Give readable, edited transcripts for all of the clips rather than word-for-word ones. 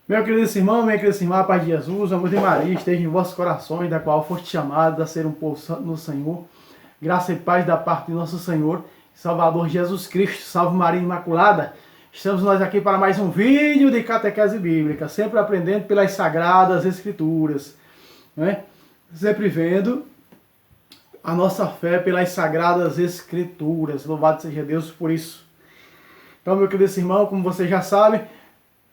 Meu querido irmão, minha querida irmã, a paz de Jesus, o amor de Maria, esteja em vossos corações, da qual foste chamados a ser um povo santo no Senhor. Graça e paz da parte de nosso Senhor, Salvador Jesus Cristo, salve Maria Imaculada. Estamos nós aqui para mais um vídeo de catequese bíblica, sempre aprendendo pelas Sagradas Escrituras, né? Sempre vendo a nossa fé pelas Sagradas Escrituras. Louvado seja Deus por isso. Então, meu querido irmão, como você já sabe,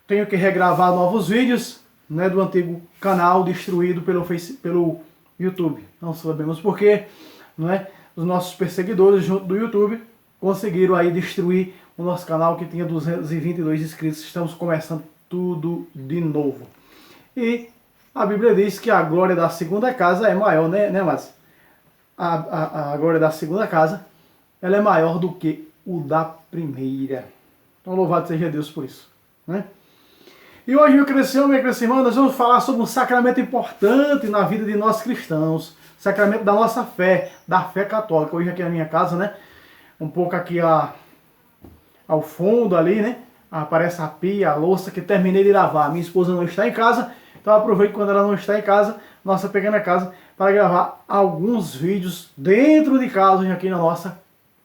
tenho que regravar novos vídeos, né, do antigo canal destruído pelo YouTube. Não sabemos porquê, não é? Os nossos perseguidores junto do YouTube conseguiram aí destruir o nosso canal que tinha 222 inscritos. Estamos começando tudo de novo. E a Bíblia diz que a glória da segunda casa é maior, né, mas a glória da segunda casa, ela é maior do que o da primeira. Então louvado seja Deus por isso, né? E hoje, meu querido minha querida irmã, nós vamos falar sobre um sacramento importante na vida de nós cristãos. Sacramento da nossa fé, da fé católica. Hoje aqui na minha casa, né? Um pouco aqui ao fundo ali, né? Aparece a pia, a louça que terminei de lavar. Minha esposa não está em casa, então eu aproveito quando ela não está em casa, nossa pequena casa, para gravar alguns vídeos dentro de casa, hoje aqui na nossa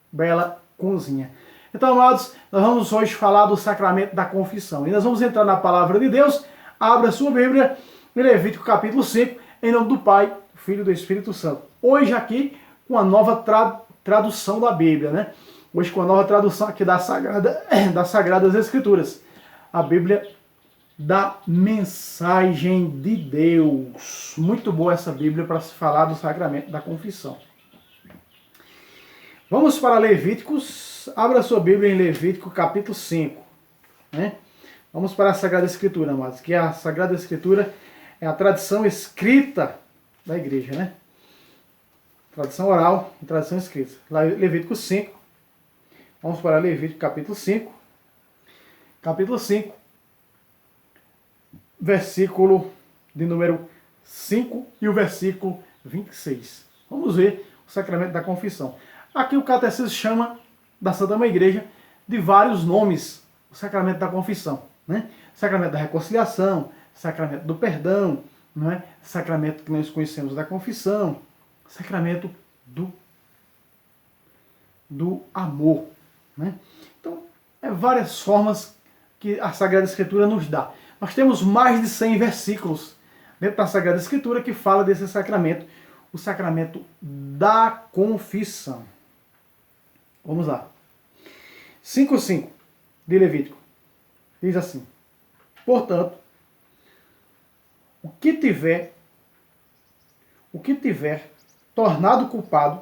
bela cozinha. Então, amados, nós vamos hoje falar do sacramento da confissão. E nós vamos entrar na palavra de Deus. Abra sua Bíblia em Levítico capítulo 5, em nome do Pai, do Filho e do Espírito Santo. Hoje aqui com a nova tradução da Bíblia, né? Hoje com a nova tradução aqui das Sagradas Escrituras. A Bíblia da Mensagem de Deus. Muito boa essa Bíblia para se falar do sacramento da confissão. Vamos para Levíticos. Abra sua Bíblia em Levítico capítulo 5. Né? Vamos para a Sagrada Escritura, amados. Que a Sagrada Escritura é a tradição escrita da igreja, né? Tradição oral e tradição escrita. Levítico 5. Vamos para Levítico capítulo 5. Capítulo 5. Versículo de número 5 e o versículo 26. Vamos ver o sacramento da confissão. Aqui o catecismo chama da Santa Mãe Igreja de vários nomes, o sacramento da confissão, né? Sacramento da reconciliação, sacramento do perdão, não é? Sacramento que nós conhecemos da confissão, sacramento do amor, né? Então, várias formas que a Sagrada Escritura nos dá. Nós temos mais de 100 versículos dentro da Sagrada Escritura que fala desse sacramento, o sacramento da confissão. Vamos lá. 5:5 de Levítico. Diz assim: portanto, o que tiver tornado culpado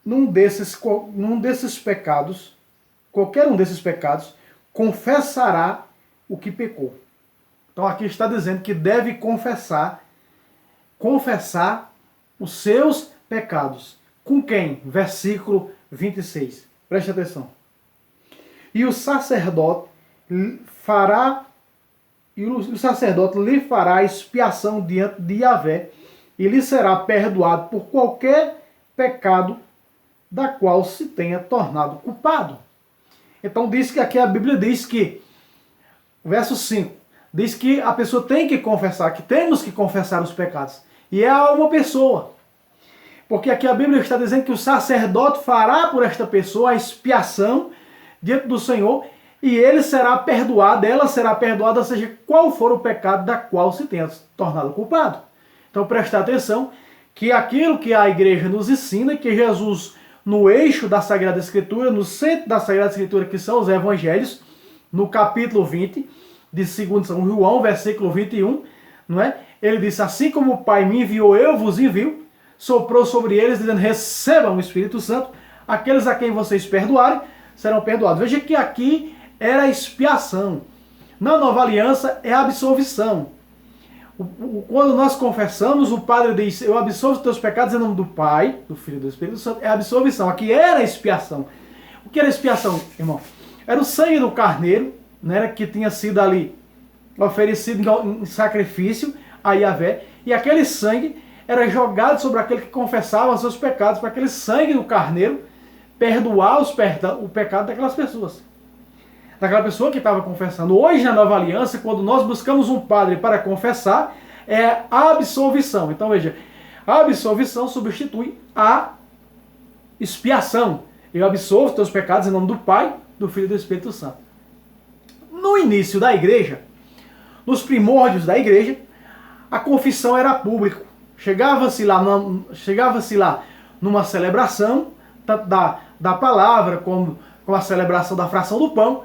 num desses pecados, qualquer um desses pecados, confessará o que pecou. Então aqui está dizendo que deve confessar os seus pecados. Com quem? Versículo 26. Preste atenção. E o sacerdote lhe fará expiação diante de Yahvé, e lhe será perdoado por qualquer pecado da qual se tenha tornado culpado. Então diz que aqui a Bíblia diz que, verso 5, diz que a pessoa tem que confessar, que temos que confessar os pecados. E é a uma pessoa. Porque aqui a Bíblia está dizendo que o sacerdote fará por esta pessoa a expiação diante do Senhor, e ele será perdoado, ela será perdoada, seja qual for o pecado da qual se tenha tornado culpado. Então presta atenção que aquilo que a igreja nos ensina, que Jesus, no eixo da Sagrada Escritura, no centro da Sagrada Escritura, que são os Evangelhos, no capítulo 20 de 2 São João, versículo 21, não é? Ele disse: assim como o Pai me enviou, eu vos envio. Soprou sobre eles, dizendo: recebam o Espírito Santo. Aqueles a quem vocês perdoarem, serão perdoados. Veja que aqui era expiação. Na nova aliança é absolvição. Quando nós confessamos, o Padre diz: eu absolvo os teus pecados em nome do Pai, do Filho e do Espírito Santo. É absolvição. Aqui era expiação. O que era expiação, irmão? Era o sangue do carneiro, né, que tinha sido ali oferecido em sacrifício a Yahvé, e aquele sangue era jogado sobre aquele que confessava os seus pecados, para aquele sangue do carneiro perdoar o pecado daquelas pessoas. daquela pessoa que estava confessando. Hoje, na nova aliança, quando nós buscamos um padre para confessar, é a absolvição. Então veja, a absolvição substitui a expiação. Eu absolvo teus pecados em nome do Pai, do Filho e do Espírito Santo. No início da igreja, nos primórdios da igreja, a confissão era pública. Chegava-se lá numa celebração da palavra, como a celebração da fração do pão,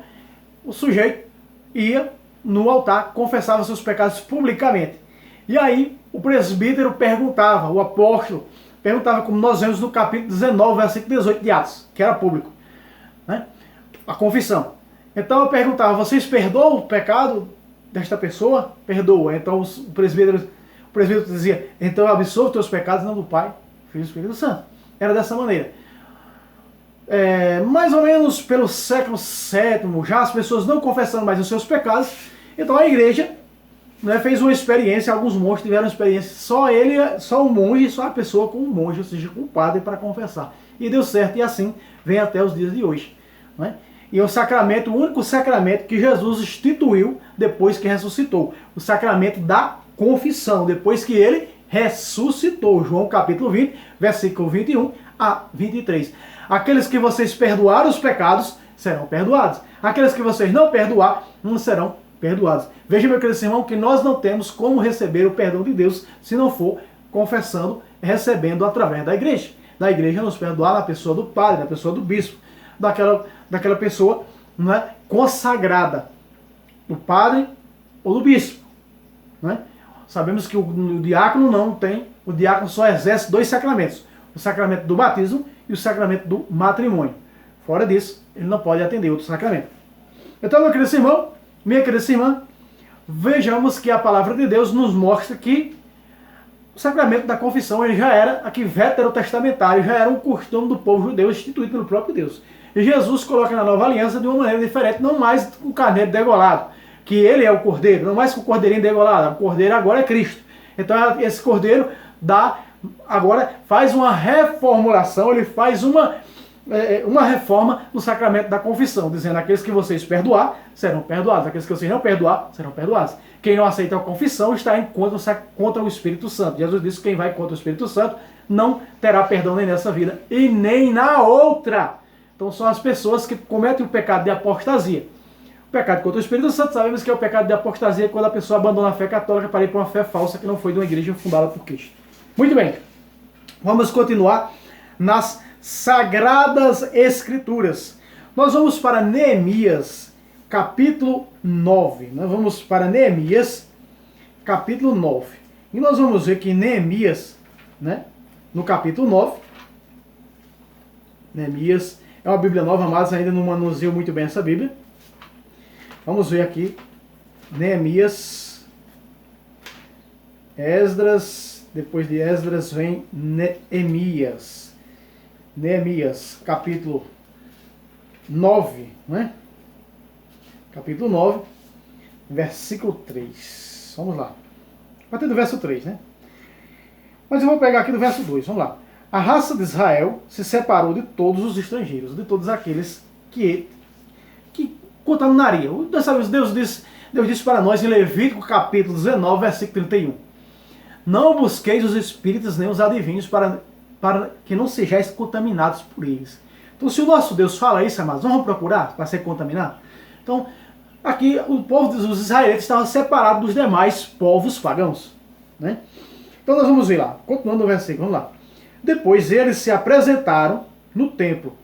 o sujeito ia no altar, confessava seus pecados publicamente. E aí o presbítero perguntava, o apóstolo perguntava, como nós vemos no capítulo 19, versículo 18 de Atos, que era público, né? A confissão. Então eu perguntava, vocês perdoam o pecado desta pessoa? Perdoa. Então o presbítero dizia, então eu absolvo teus pecados em nome do Pai, Filho e Espírito Santo. Era dessa maneira. Mais ou menos pelo século VII, já as pessoas não confessando mais os seus pecados, então a igreja, né, fez uma experiência, alguns monges tiveram uma experiência, só o monge, só a pessoa com o monge, ou seja, com o padre para confessar. E deu certo, e assim vem até os dias de hoje. Né? E o sacramento, o único sacramento que Jesus instituiu depois que ressuscitou, o sacramento da confissão, depois que ele ressuscitou. João capítulo 20, versículo 21 a 23. Aqueles que vocês perdoarem os pecados serão perdoados. Aqueles que vocês não perdoar, não serão perdoados. Veja, meu querido irmão, que nós não temos como receber o perdão de Deus se não for confessando, recebendo através da igreja. Da igreja nos perdoar na pessoa do padre, na pessoa do bispo, daquela pessoa, não é, consagrada, do padre ou do bispo. Não é? Sabemos que o diácono não tem, o diácono só exerce 2 sacramentos, o sacramento do batismo e o sacramento do matrimônio. Fora disso, ele não pode atender outro sacramento. Então, meu querido irmão, minha querida irmã, vejamos que a palavra de Deus nos mostra que o sacramento da confissão ele já era aqui veterotestamentário, já era um costume do povo judeu instituído pelo próprio Deus. E Jesus coloca na nova aliança de uma maneira diferente, não mais o carneiro degolado, que ele é o cordeiro, não mais com o cordeirinho degolado, o cordeiro agora é Cristo. Então esse cordeiro agora faz uma reformulação, ele faz uma reforma no sacramento da confissão, dizendo: aqueles que vocês perdoar, serão perdoados, aqueles que vocês não perdoar, serão perdoados. Quem não aceita a confissão está contra o Espírito Santo. Jesus disse que quem vai contra o Espírito Santo não terá perdão nem nessa vida e nem na outra. Então são as pessoas que cometem o pecado de apostasia. O pecado contra o Espírito Santo, sabemos que é o pecado de apostasia quando a pessoa abandona a fé católica para ir para uma fé falsa que não foi de uma igreja fundada por Cristo. Muito bem, vamos continuar nas Sagradas Escrituras. Nós vamos para Neemias, capítulo 9. Nós vamos para Neemias, capítulo 9. E nós vamos ver que Neemias, né, no capítulo 9, Neemias é uma Bíblia nova, mas ainda não manuseio muito bem essa Bíblia. Vamos ver aqui, Neemias, Esdras, depois de Esdras vem Neemias. Neemias, capítulo 9, né? Capítulo 9, versículo 3. Vamos lá. A partir do verso 3, né? Mas eu vou pegar aqui do verso 2, vamos lá. A raça de Israel se separou de todos os estrangeiros, de todos aqueles que contaminariam. Deus disse para nós em Levítico capítulo 19, versículo 31. Não busqueis os espíritos nem os adivinhos para que não sejais contaminados por eles. Então, se o nosso Deus fala isso, amados, vamos procurar para ser contaminado? Então, aqui o povo dos israelitas estava separado dos demais povos pagãos, né? Então nós vamos ver lá, continuando o versículo, vamos lá. Depois eles se apresentaram no templo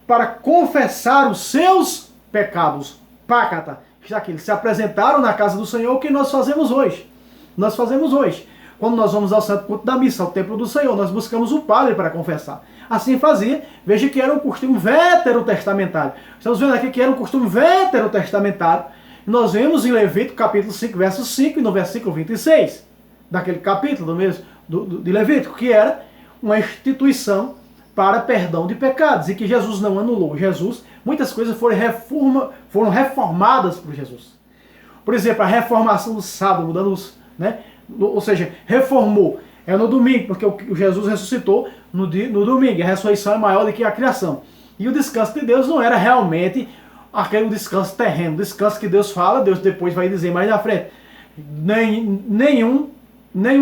para confessar os seus pecados. Pácata, está aqui, eles se apresentaram na casa do Senhor, o que nós fazemos hoje. Nós fazemos hoje. Quando nós vamos ao santo culto da missa, ao templo do Senhor, nós buscamos o padre para confessar. Assim fazia, veja que era um costume veterotestamentário. Estamos vendo aqui que era um costume veterotestamentário. Nós vemos em Levítico capítulo 5, verso 5 e no versículo 26, daquele capítulo do mesmo, de Levítico, que era uma instituição para perdão de pecados e que Jesus não anulou. Muitas coisas foram reformadas por Jesus. Por exemplo, a reformação do sábado, né? Ou seja, reformou. É no domingo, porque o Jesus ressuscitou no domingo. A ressurreição é maior do que a criação. E o descanso de Deus não era realmente aquele descanso terreno, descanso que Deus fala, Deus depois vai dizer mais na frente. Nenhum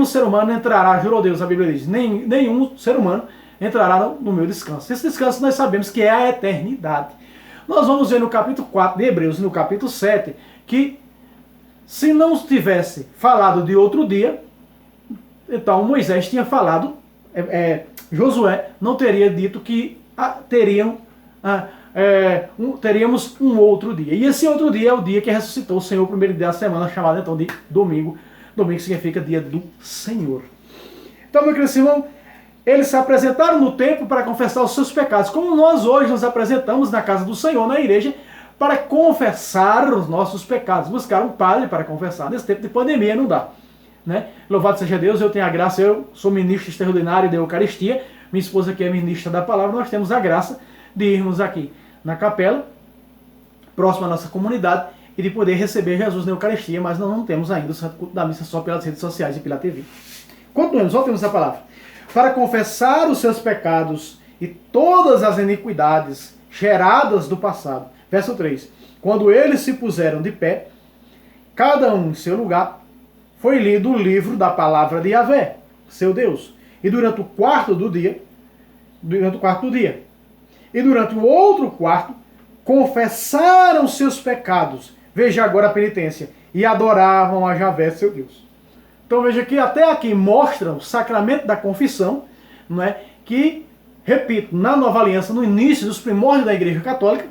ser humano entrará, jurou Deus, a Bíblia diz, nenhum ser humano entrará no meu descanso. Esse descanso nós sabemos que é a eternidade. Nós vamos ver no capítulo 4 de Hebreus, no capítulo 7, que se não tivesse falado de outro dia, então Moisés tinha falado, Josué não teria dito que teríamos um outro dia. E esse outro dia é o dia que ressuscitou o Senhor, o primeiro dia da semana, chamado então de domingo. Domingo significa dia do Senhor. Então, meu querido irmão, eles se apresentaram no templo para confessar os seus pecados, como nós hoje nos apresentamos na casa do Senhor, na igreja, para confessar os nossos pecados. Buscar um padre para confessar. Nesse tempo de pandemia não dá. Né? Louvado seja Deus, eu tenho a graça, eu sou ministro extraordinário da Eucaristia, minha esposa que é ministra da Palavra, nós temos a graça de irmos aqui na capela, próximo à nossa comunidade, e de poder receber Jesus na Eucaristia, mas nós não temos ainda o Santo Culto da Missa só pelas redes sociais e pela TV. Continuemos, voltemos à palavra. Para confessar os seus pecados e todas as iniquidades geradas do passado. Verso 3. Quando eles se puseram de pé, cada um em seu lugar, foi lido o livro da palavra de Yahvé, seu Deus. E durante o quarto do dia, e durante o outro quarto, confessaram seus pecados. Veja agora a penitência. E adoravam a Yahvé, seu Deus. Então veja que até aqui mostra o sacramento da confissão, não é? Que, repito, na Nova Aliança, no início dos primórdios da Igreja Católica,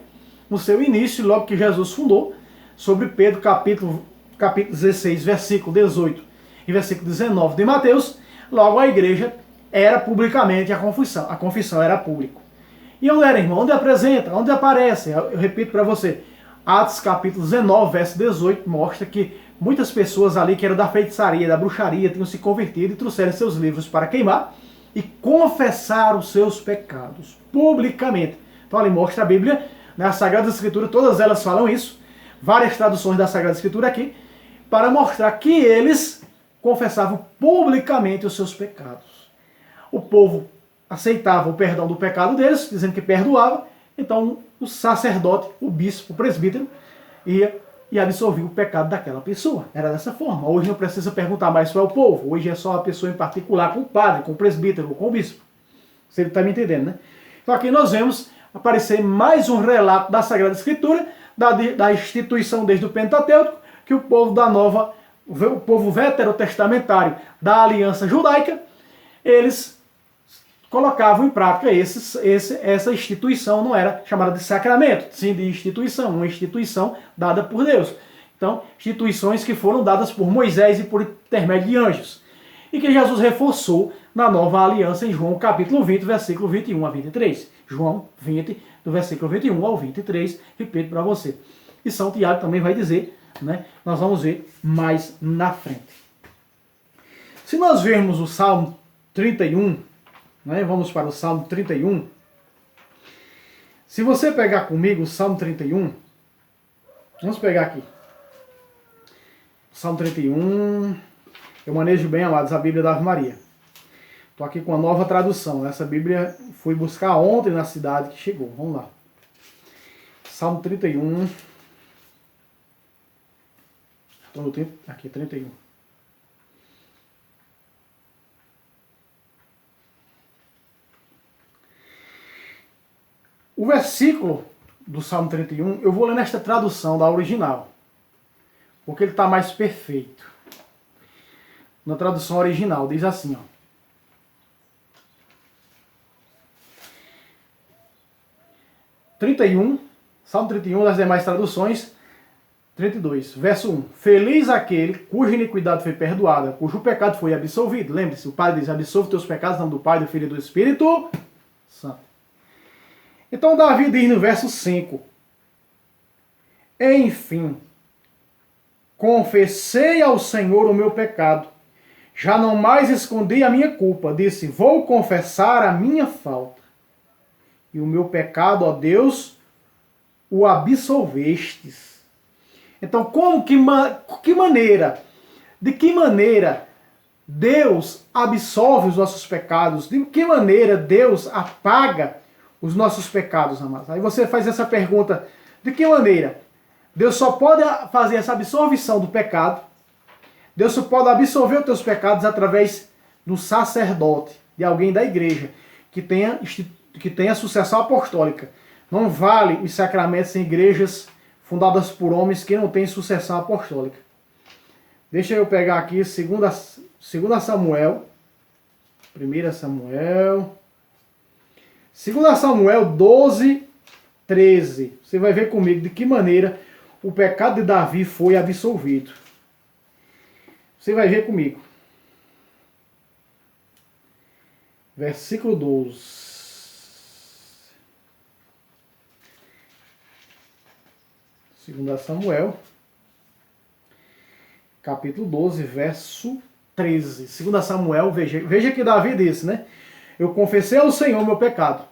no seu início, logo que Jesus fundou, sobre Pedro, capítulo 16, versículo 18 e versículo 19 de Mateus, logo a igreja era publicamente a confissão era público. E onde era, irmão? Onde apresenta? Onde aparece? Eu repito para você, Atos capítulo 19, verso 18, mostra que muitas pessoas ali que eram da feitiçaria, da bruxaria, tinham se convertido e trouxeram seus livros para queimar e confessaram os seus pecados publicamente. Então ali mostra a Bíblia, na Sagrada Escritura, todas elas falam isso, várias traduções da Sagrada Escritura aqui, para mostrar que eles confessavam publicamente os seus pecados. O povo aceitava o perdão do pecado deles, dizendo que perdoava, então o sacerdote, o bispo, o presbítero, ia e absolvia o pecado daquela pessoa. Era dessa forma. Hoje não precisa perguntar mais para o povo, hoje é só a pessoa em particular, com o padre, com o presbítero, com o bispo. Você está me entendendo, né? Então aqui nós vemos aparecer mais um relato da Sagrada Escritura, da instituição desde o Pentateuco, que o povo o povo veterotestamentário da aliança judaica, eles colocavam em prática essa instituição, não era chamada de sacramento, sim de instituição, uma instituição dada por Deus. Então, instituições que foram dadas por Moisés e por intermédio de anjos. E que Jesus reforçou na nova aliança em João capítulo 20, versículo 21 a 23. João 20, do versículo 21 ao 23, repito para você. E São Tiago também vai dizer, né? Nós vamos ver mais na frente. Se nós vermos o Salmo 31, né? Vamos para o Salmo 31. Se você pegar comigo o Salmo 31, vamos pegar aqui. O Salmo 31, eu manejo bem, amados, a Bíblia da Ave Maria. Estou aqui com a nova tradução. Essa Bíblia fui buscar ontem na cidade que chegou. Vamos lá. Salmo 31. Estou no tempo. Aqui, 31. O versículo do Salmo 31, eu vou ler nesta tradução da original, porque ele está mais perfeito. Na tradução original, diz assim, ó. Salmo 31, das demais traduções, 32, verso 1. Feliz aquele cuja iniquidade foi perdoada, cujo pecado foi absolvido. Lembre-se, o Pai diz, absolve teus pecados, em nome do Pai, do Filho e do Espírito Santo. Então Davi diz no verso 5, enfim, confessei ao Senhor o meu pecado, já não mais escondi a minha culpa, disse, vou confessar a minha falta. E o meu pecado, ó Deus, o absolvestes. Então, de que maneira Deus absolve os nossos pecados? De que maneira Deus apaga os nossos pecados, amados? Aí você faz essa pergunta, De que maneira? Deus só pode fazer essa absolvição do pecado, Deus só pode absolver os teus pecados através do sacerdote, de alguém da igreja, que tenha sucessão apostólica. Não vale os sacramentos em igrejas fundadas por homens que não têm sucessão apostólica. Deixa eu pegar aqui 2 Samuel. 1 Samuel. 2 Samuel 12, 13. Você vai ver comigo de que maneira o pecado de Davi foi absolvido. Você vai ver comigo. Versículo 12. 2 Samuel, capítulo 12, verso 13. 2 Samuel, veja que Davi disse, né? Eu confessei ao Senhor meu pecado,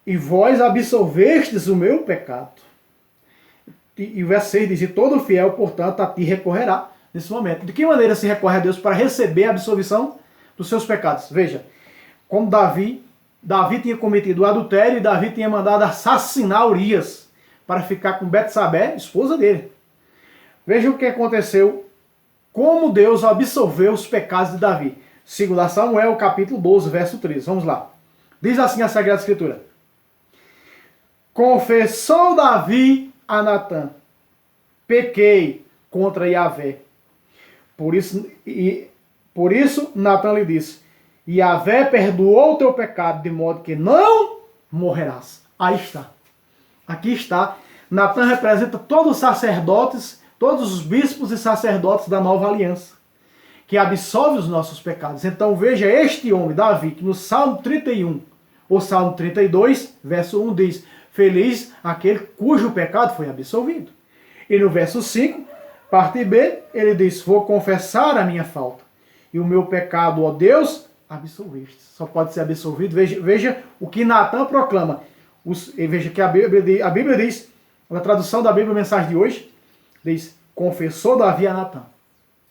e vós absolvestes o meu pecado. E o verso 6 diz, e todo fiel, portanto, a ti recorrerá nesse momento. De que maneira se recorre a Deus para receber a absolvição dos seus pecados? Veja, como Davi tinha cometido o adultério e Davi tinha mandado assassinar Urias para ficar com Betsabé, esposa dele. Veja o que aconteceu, como Deus absolveu os pecados de Davi. 2 Samuel, capítulo 12, verso 13. Vamos lá. Diz assim a Sagrada Escritura. Confessou Davi a Natã, pequei contra Yahvé. Por isso Natã lhe disse, Yahvé perdoou o teu pecado, de modo que não morrerás. Aí está. Aqui está. Natã representa todos os sacerdotes, todos os bispos e sacerdotes da nova aliança, que absolve os nossos pecados. Então veja este homem, Davi, que no Salmo 31, ou Salmo 32, verso 1 diz, feliz aquele cujo pecado foi absolvido. E no verso 5, parte B, ele diz, vou confessar a minha falta, e o meu pecado, ó Deus, absolviste. Só pode ser absolvido. Veja o que Natã proclama. Veja que a Bíblia diz, na tradução da Bíblia, a mensagem de hoje, diz, confessou Davi a Natã.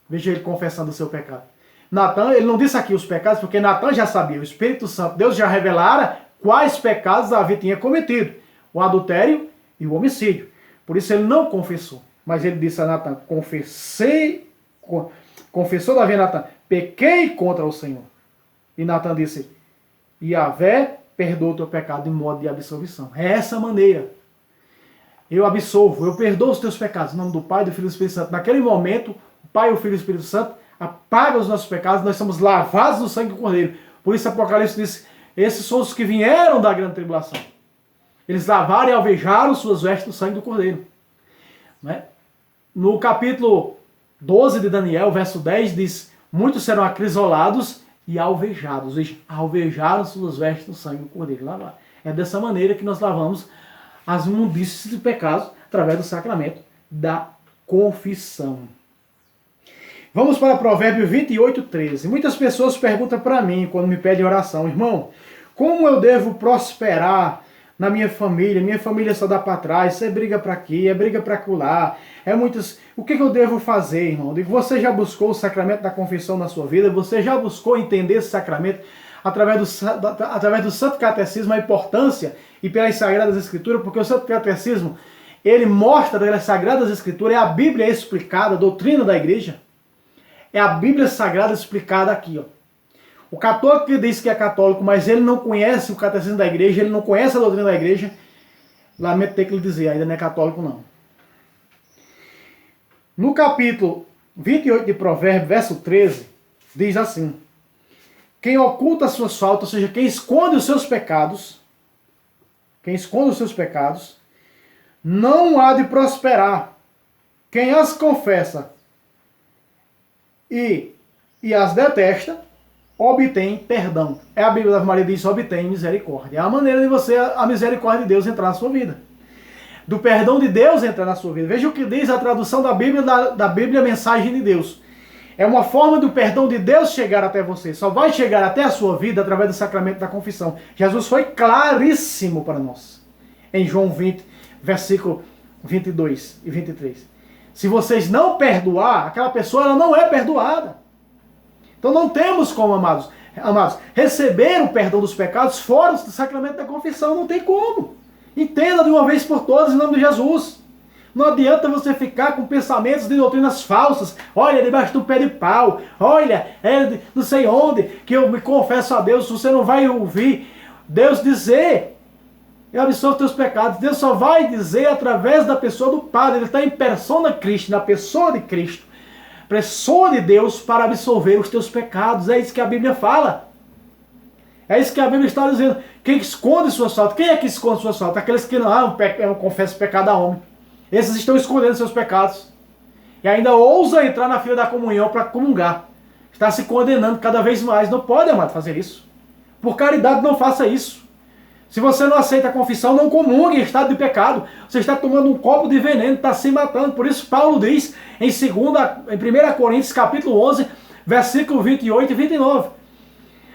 Veja ele confessando o seu pecado. Natã, ele não disse aqui os pecados, porque Natã já sabia, o Espírito Santo, Deus já revelara quais pecados Davi tinha cometido. O adultério e o homicídio. Por isso ele não confessou. Mas ele disse a Natã, confessou Davi a Natã, pequei contra o Senhor. E Natã disse, Yahvé perdoa o teu pecado em modo de absolvição. É essa maneira. Eu absolvo, eu perdoo os teus pecados. Em nome do Pai, do Filho e do Espírito Santo. Naquele momento, o Pai, o Filho e o Espírito Santo apagam os nossos pecados, nós somos lavados no sangue do Cordeiro. Por isso Apocalipse diz, esses são os que vieram da grande tribulação. Eles lavaram e alvejaram suas vestes no sangue do Cordeiro. Né? No capítulo 12 de Daniel, verso 10, diz, muitos serão acrisolados e alvejados. Veja, alvejaram suas vestes no sangue do Cordeiro. Lavar. É dessa maneira que nós lavamos as imundícies de pecados através do sacramento da confissão. Vamos para Provérbios 28, 13. Muitas pessoas perguntam para mim, quando me pedem oração, irmão, como eu devo prosperar na minha família só dá para trás, é briga para aqui, é briga para acolá, o que eu devo fazer, irmão? Você já buscou o sacramento da confissão na sua vida? Você já buscou entender esse sacramento através do Santo Catecismo, a importância e pelas Sagradas Escrituras? Porque o Santo Catecismo, ele mostra pelas Sagradas Escrituras, é a Bíblia explicada, a doutrina da igreja, é a Bíblia Sagrada explicada aqui, ó. O católico que diz que é católico, mas ele não conhece o catecismo da igreja, ele não conhece a doutrina da igreja, lamento ter que lhe dizer, ainda não é católico não. No capítulo 28 de Provérbios, verso 13, diz assim, quem oculta as suas faltas, ou seja, quem esconde os seus pecados, não há de prosperar. Quem as confessa e as detesta, obtém perdão. A Bíblia da Ave Maria diz, obtém misericórdia. É a maneira de você, a misericórdia de Deus entrar na sua vida. Do perdão de Deus entrar na sua vida. Veja o que diz a tradução da Bíblia Mensagem de Deus. É uma forma do perdão de Deus chegar até você. Só vai chegar até a sua vida através do sacramento da confissão. Jesus foi claríssimo para nós. Em João 20, versículo 22 e 23. Se vocês não perdoar, aquela pessoa ela não é perdoada. Então não temos como, amados, receber o perdão dos pecados fora do sacramento da confissão. Não tem como. Entenda de uma vez por todas em nome de Jesus. Não adianta você ficar com pensamentos de doutrinas falsas. Olha, debaixo do pé de pau. Olha, não sei onde que eu me confesso a Deus. Você não vai ouvir Deus dizer: eu absolvo teus pecados. Deus só vai dizer através da pessoa do Padre. Ele está em persona Cristo, na pessoa de Cristo. Pessoa de Deus para absolver os teus pecados. É isso que a Bíblia fala. É isso que a Bíblia está dizendo. Quem esconde suas faltas? Quem é que esconde suas faltas? Aqueles que não confessam o pecado a homem. Esses estão escondendo seus pecados. E ainda ousa entrar na fila da comunhão para comungar. Está se condenando cada vez mais. Não pode, amado, fazer isso. Por caridade, não faça isso. Se você não aceita a confissão, não comungue em estado de pecado. Você está tomando um copo de veneno, está se matando. Por isso Paulo diz em 1 Coríntios capítulo 11, versículo 28 e 29.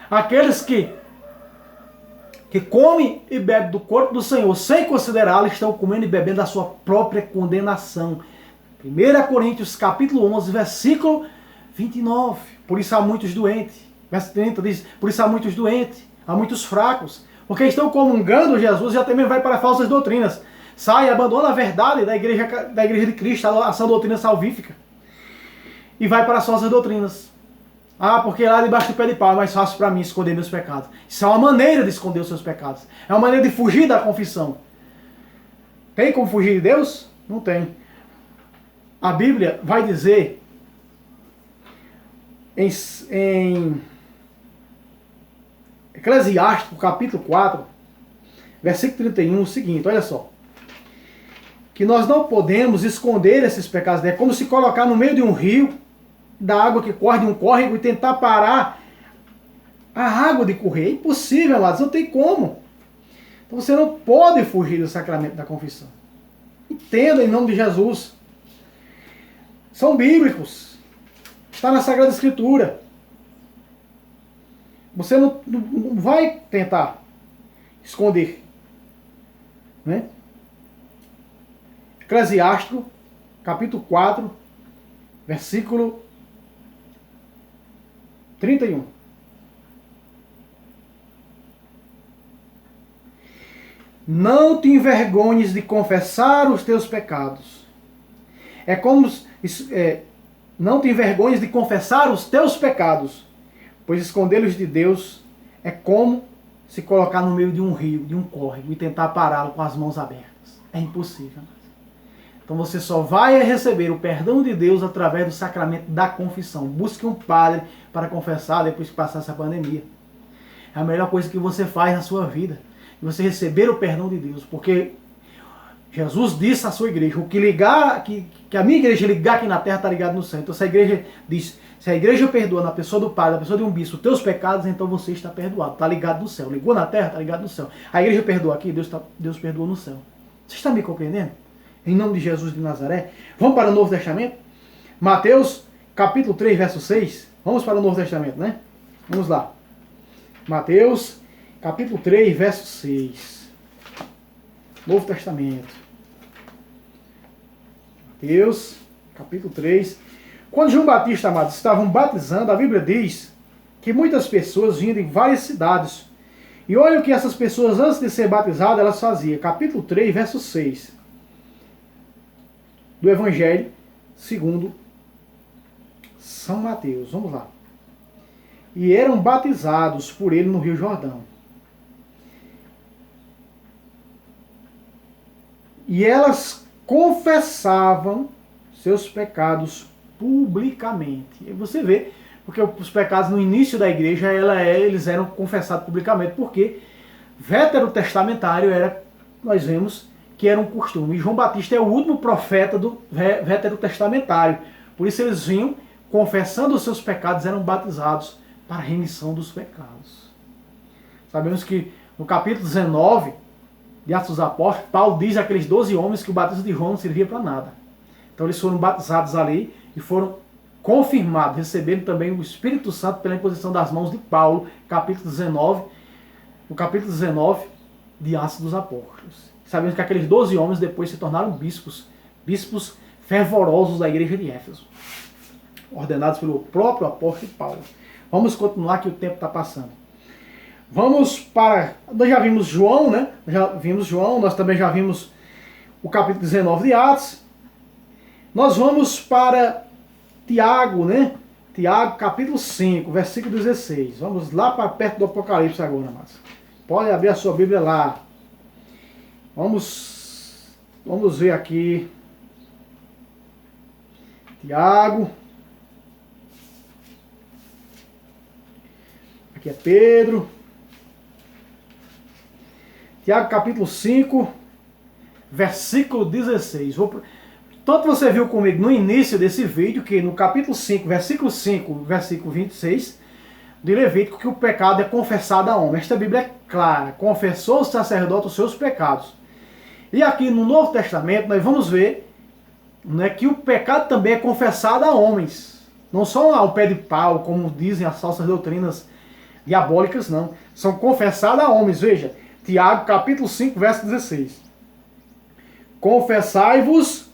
Aqueles que comem e bebem do corpo do Senhor sem considerá-lo, estão comendo e bebendo a sua própria condenação. 1 Coríntios capítulo 11, versículo 29. Por isso há muitos doentes. Verso 30 diz: por isso há muitos doentes, há muitos fracos, porque estão comungando Jesus e até mesmo vai para falsas doutrinas. Sai, abandona a verdade da igreja de Cristo, a sã doutrina salvífica, e vai para as falsas doutrinas. Ah, porque lá debaixo do pé de pau é mais fácil para mim esconder meus pecados. Isso é uma maneira de esconder os seus pecados. É uma maneira de fugir da confissão. Tem como fugir de Deus? Não tem. A Bíblia vai dizer em Eclesiástico, capítulo 4, versículo 31, o seguinte, olha só. Que nós não podemos esconder esses pecados. É como se colocar no meio de um rio, da água que corre de um córrego, e tentar parar a água de correr. É impossível, amados, não tem como. Então você não pode fugir do sacramento da confissão. Entenda em nome de Jesus. São bíblicos. Está na Sagrada Escritura. Você não vai tentar esconder. Né? Eclesiástico, capítulo 4, versículo 31. Não te envergonhes de confessar os teus pecados. É como não te envergonhes de confessar os teus pecados, pois escondê-los de Deus é como se colocar no meio de um rio, de um córrego, e tentar pará-lo com as mãos abertas. É impossível. Então você só vai receber o perdão de Deus através do sacramento da confissão. Busque um padre para confessar depois que passar essa pandemia. É a melhor coisa que você faz na sua vida. Você receber o perdão de Deus. Porque Jesus disse à sua igreja: o que ligar, que a minha igreja ligar aqui na terra está ligado no céu. Então se a igreja diz, se a igreja perdoa na pessoa do padre, na pessoa de um bispo, os teus pecados, então você está perdoado. Está ligado no céu. Ligou na terra, está ligado no céu. A igreja perdoa aqui, Deus perdoa no céu. Você está me compreendendo? Em nome de Jesus de Nazaré. Vamos para o Novo Testamento? Mateus, capítulo 3, verso 6. Vamos para o Novo Testamento, né? Vamos lá. Mateus, capítulo 3, verso 6. Novo Testamento. Mateus, capítulo 3. Quando João Batista, amados, estavam batizando, a Bíblia diz que muitas pessoas vinham de várias cidades. E olha o que essas pessoas, antes de ser batizadas, elas faziam. Capítulo 3, verso 6. Do Evangelho segundo São Mateus. Vamos lá. E eram batizados por ele no Rio Jordão. E elas confessavam seus pecados publicamente. E você vê, porque os pecados no início da igreja, eles eram confessados publicamente, porque veterotestamentário era, nós vemos, que era um costume. E João Batista é o último profeta do veterotestamentário. Por isso eles vinham confessando os seus pecados, eram batizados para a remissão dos pecados. Sabemos que no capítulo 19 de Atos dos Apóstolos, Paulo diz àqueles 12 homens que o batismo de João não servia para nada. Então eles foram batizados ali e foram confirmados, recebendo também o Espírito Santo pela imposição das mãos de Paulo, capítulo 19, no capítulo 19 de Atos dos Apóstolos. Sabemos que aqueles 12 homens depois se tornaram bispos fervorosos da igreja de Éfeso, ordenados pelo próprio apóstolo Paulo. Vamos continuar que o tempo está passando. Vamos para... Nós já vimos João, né? Já vimos João, nós também já vimos o capítulo 19 de Atos. Nós vamos para Tiago, né? Tiago, capítulo 5, versículo 16. Vamos lá para perto do Apocalipse agora, amados. Pode abrir a sua Bíblia lá. Vamos ver aqui. Tiago. Aqui é Pedro. Tiago capítulo 5, versículo 16. Tanto você viu comigo no início desse vídeo, que no capítulo 5, versículo 26, de Levítico, que o pecado é confessado a homem. Esta Bíblia é clara. Confessou o sacerdote os seus pecados. E aqui no Novo Testamento nós vamos ver, né, que o pecado também é confessado a homens. Não só ao pé de pau, como dizem as falsas doutrinas diabólicas, não. São confessados a homens. Veja, Tiago capítulo 5, verso 16. Confessai-vos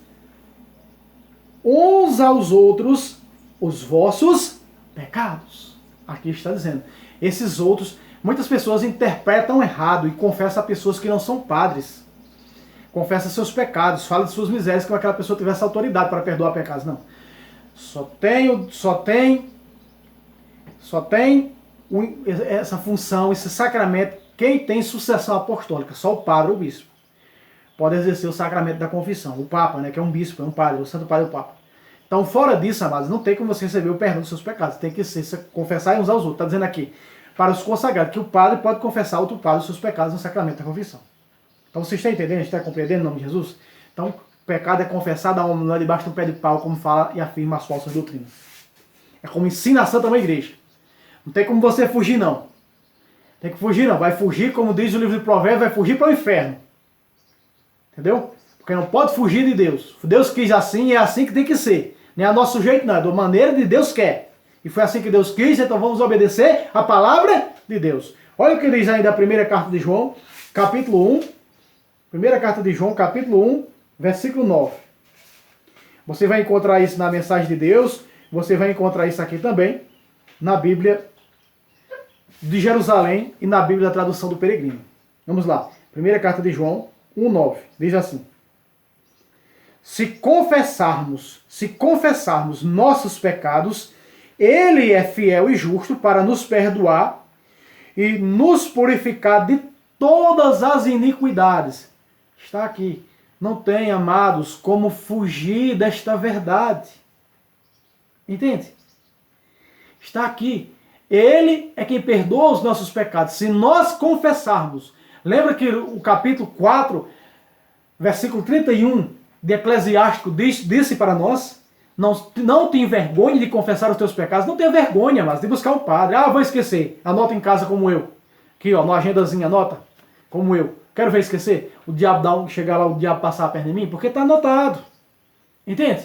uns aos outros os vossos pecados. Aqui está dizendo. Esses outros, muitas pessoas interpretam errado e confessam a pessoas que não são padres. Confessa seus pecados, fala de suas misérias, como aquela pessoa tivesse autoridade para perdoar pecados. Não. Só tem essa função, esse sacramento, quem tem sucessão apostólica, só o padre ou o bispo pode exercer o sacramento da confissão. O Papa, né, que é um bispo, é um padre, o Santo Padre é o Papa. Então, fora disso, amados, não tem como você receber o perdão dos seus pecados. Tem que confessar uns aos outros. Está dizendo aqui, para os consagrados, que o padre pode confessar a outro padre os seus pecados no sacramento da confissão. Então, você está entendendo? Está compreendendo o nome de Jesus? Então, o pecado é confessado a homem, não é debaixo do pé de pau, como fala e afirma as falsas doutrinas. É como ensina a Santa Mãe Igreja. Não tem como você fugir, não. Tem que fugir, não. Vai fugir, como diz o livro de Provérbios, vai fugir para o inferno. Entendeu? Porque não pode fugir de Deus. Deus quis assim e é assim que tem que ser. Não é a nosso jeito, não. É da maneira que Deus quer. E foi assim que Deus quis, então vamos obedecer a palavra de Deus. Olha o que diz ainda a primeira carta de João, capítulo 1. Primeira carta de João, capítulo 1, versículo 9. Você vai encontrar isso na mensagem de Deus. Você vai encontrar isso aqui também, na Bíblia de Jerusalém e na Bíblia da tradução do Peregrino. Vamos lá. Primeira carta de João, 1:9. Diz assim: Se confessarmos nossos pecados, Ele é fiel e justo para nos perdoar e nos purificar de todas as iniquidades. Está aqui. Não tem, amados, como fugir desta verdade. Entende? Está aqui. Ele é quem perdoa os nossos pecados. Se nós confessarmos. Lembra que o capítulo 4, versículo 31 de Eclesiástico disse para nós: não tenha vergonha de confessar os teus pecados. Não tenha vergonha, mas de buscar um padre. Ah, vou esquecer. Anota em casa como eu. Aqui, ó, na agendazinha, anota. Como eu. Quero ver esquecer. O diabo chegar lá, o diabo passar a perna em mim, porque está anotado. Entende?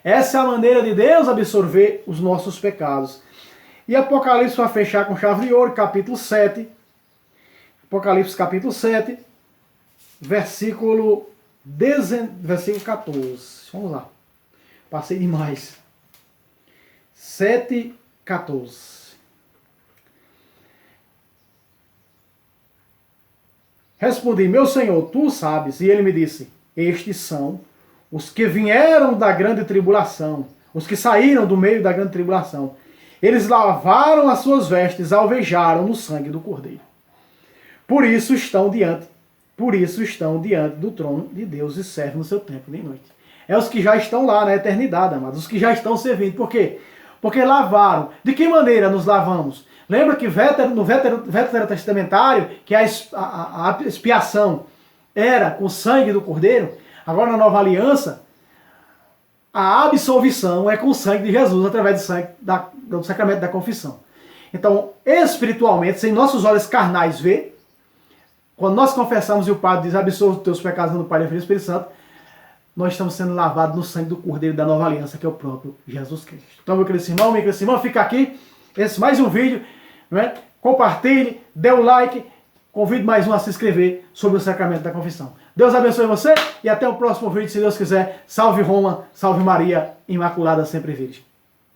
Essa é a maneira de Deus absorver os nossos pecados. E Apocalipse vai fechar com chave de ouro, capítulo 7. Apocalipse capítulo 7, versículo 14. Vamos lá. Passei demais. 7:14. Respondi: meu Senhor, tu sabes. E ele me disse: estes são os que vieram da grande tribulação, os que saíram do meio da grande tribulação. Eles lavaram as suas vestes, alvejaram no sangue do Cordeiro. Por isso estão diante do trono de Deus e servem no seu tempo de noite. É os que já estão lá na eternidade, amados, os que já estão servindo. Por quê? Porque lavaram. De que maneira nos lavamos? Lembra que no Velho Testamentário, que a expiação era com o sangue do Cordeiro? Agora na Nova Aliança, a absolvição é com o sangue de Jesus, através do sacramento da confissão. Então, espiritualmente, sem nossos olhos carnais ver, quando nós confessamos e o Padre diz: absolve os teus pecados no Pai, Filho e Espírito Santo, nós estamos sendo lavados no sangue do Cordeiro da Nova Aliança, que é o próprio Jesus Cristo. Então, meu querido irmão, minha querida irmã, fica aqui esse mais um vídeo, né? Compartilhe, dê o like, convido mais um a se inscrever sobre o sacramento da confissão. Deus abençoe você e até o próximo vídeo, se Deus quiser. Salve Roma, salve Maria, Imaculada sempre Virgem.